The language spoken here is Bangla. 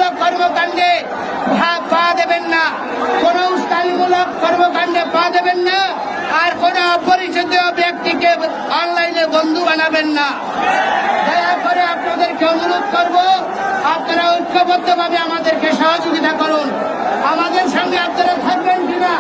উস্কানিমূলক কর্মকাণ্ডে পা দেবেন না, কোন উস্কানিমূলক কর্মকাণ্ডে পা দেবেন না, আর কোন অপরিচিত ব্যক্তিকে অনলাইনে বন্ধু বানাবেন না। দয়া করে আপনাদেরকে অনুরোধ করব, আপনারা ঐক্যবদ্ধভাবে আমাদেরকে সহযোগিতা করুন। আমাদের সঙ্গে আপনারা থাকবেন কিনা?